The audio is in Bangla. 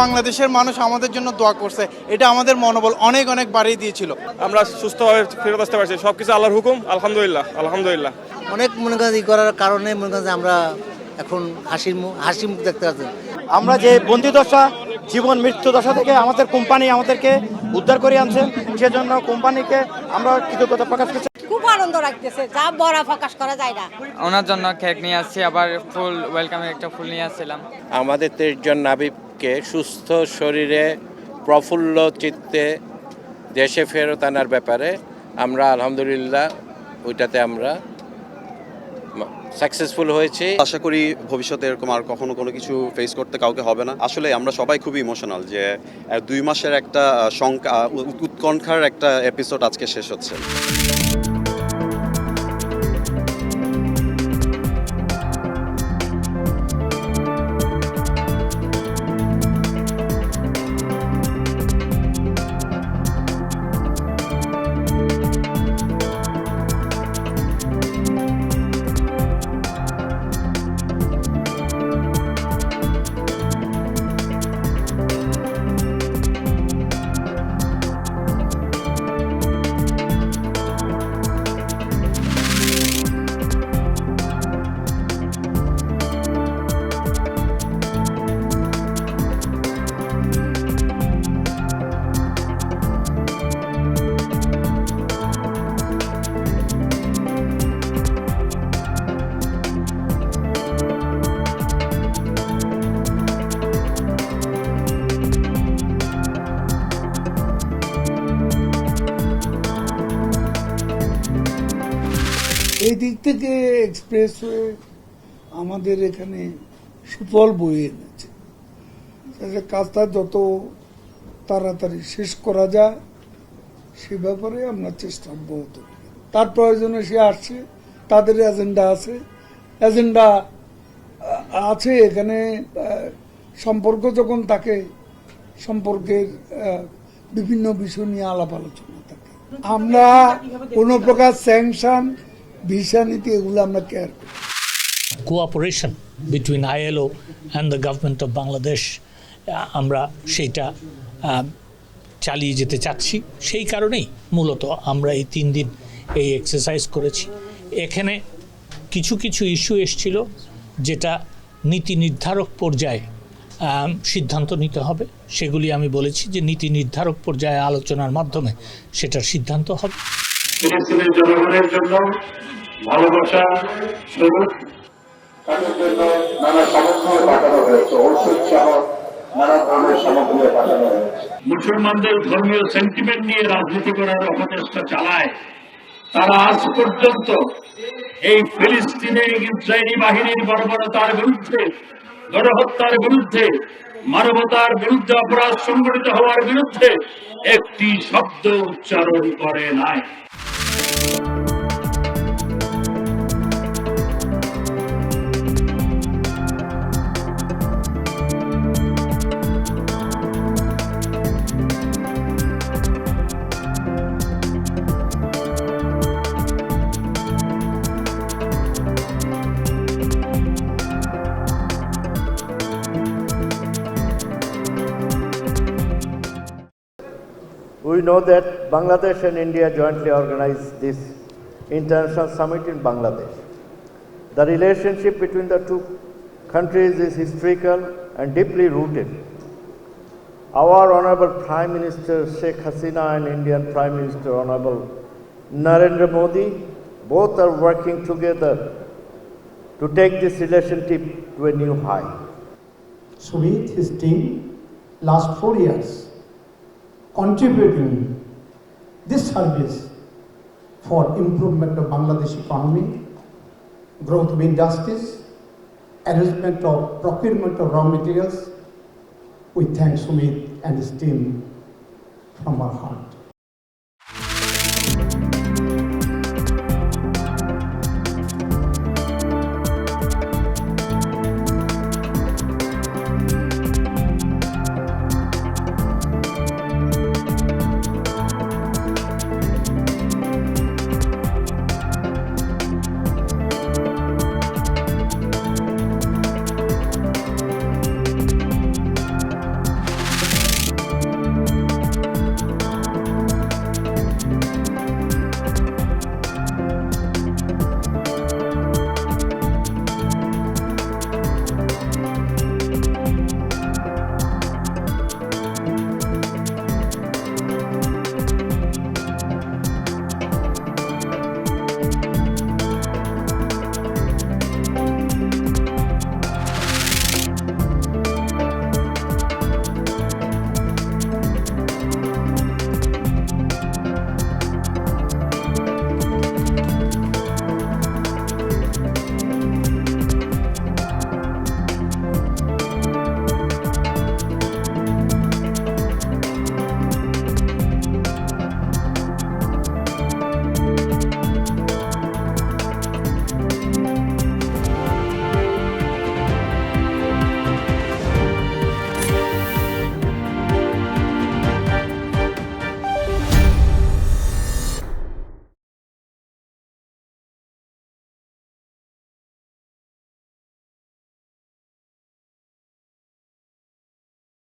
বাংলাদেশের মানুষ আমাদের জন্য দোয়া করছে, এটা আমাদের মনোবল অনেক অনেক বাড়িয়ে দিয়েছিল। আমরা সুস্থভাবে ফেরত আসতে পারছি, সবকিছু আল্লাহর হুকুম, আলহামদুলিল্লাহ আলহামদুলিল্লাহ। অনেক মনে করেন ই করার কারণে মনে করেন যে আমরা এখন হাসি মুখ দেখতে পাচ্ছি। আমরা যে বন্দি দশা, জীবন মৃত্যু দশা থেকে আমাদের কোম্পানি আমাদেরকে উদ্ধার করে আনছেন, সেজন্য কোম্পানিকে আমরা কৃতজ্ঞতা প্রকাশ করছি। খুব আনন্দ লাগতেছে, যা বড়া প্রকাশ করা যায় না। ওনার জন্য কেক নিয়ে আসছি, আবার ফুল ওয়েলকামের একটা ফুল নিয়ে আসছিলাম। আমাদের 23 জন নাবিককে সুস্থ শরীরে প্রফুল্ল চিত্তে দেশে ফেরত আনার ব্যাপারে আমরা আলহামদুলিল্লাহ ওইটাতে আমরা সাকসেসফুল হয়েছি। আশা করি ভবিষ্যতে এরকম আর কখনো কোনো কিছু ফেস করতে কাউকে হবে না। আসলে আমরা সবাই খুবই ইমোশনাল যে 2 মাসের একটা উৎকণ্ঠার একটা এপিসোড আজকে শেষ হচ্ছে। এই দিক থেকে এক্সপ্রেসওয়ে আমাদের এখানে সুফল বয়ে এনেছে। কাজটা যত তাড়াতাড়ি শেষ করা যায় সে ব্যাপারে আমরা চেষ্টা অব্যাহত করি। তার প্রয়োজনে সে আসছে, তাদের এজেন্ডা আছে এখানে। সম্পর্ক যখন থাকে, সম্পর্কের বিভিন্ন বিষয় নিয়ে আলাপ আলোচনা থাকে। আমরা কোনো প্রকার স্যাংশন, ভিসা নীতি এগুলো আমরা কেয়ার করি। Cooperation between ILO and the government of Bangladesh, আমরা সেইটা চালিয়ে যেতে চাচ্ছি। সেই কারণেই মূলত আমরা এই 3 দিন এই এক্সারসাইজ করেছি। এখানে কিছু কিছু ইস্যু এসেছিল যেটা নীতি নির্ধারক পর্যায়ে সিদ্ধান্ত নিতে হবে। সেগুলি আমি বলেছি যে নীতি নির্ধারক পর্যায়ে আলোচনার মাধ্যমে সেটার সিদ্ধান্ত হবে। ফিলিস্তিনের জনগণের জন্য ভালোবাসা স্বরূপ তাদের জন্য নানা সামগ্রী পাঠানো হয়েছে, ঔষধ সহ নানা ধরনের সামগ্রী পাঠানো হয়েছে। মুসলমানদের ধর্মীয় সেন্টিমেন্ট নিয়ে রাজনীতি করার অপচেষ্টা চালায় তারা আজ পর্যন্ত এই ফিলিস্তিনে ইসরায়েলি বাহিনীর বর্বরতার বিরুদ্ধে, গণহত্যার বিরুদ্ধে, মানবতার বিরুদ্ধে অপরাধ সংঘটিত হওয়ার বিরুদ্ধে একটি শব্দ উচ্চারণ করে নাই। We know that Bangladesh and India jointly organized this international summit in Bangladesh. The relationship between the two countries is historical and deeply rooted. Our Honorable Prime Minister Sheikh Hasina and Indian Prime Minister Honorable Narendra Modi both are working together to take this relationship to a new high. So with his team, last 4 years, contributing this service for improvement of Bangladesh economy, growth of industries, arrangement of procurement of raw materials. We thank Sumit and his team from our heart.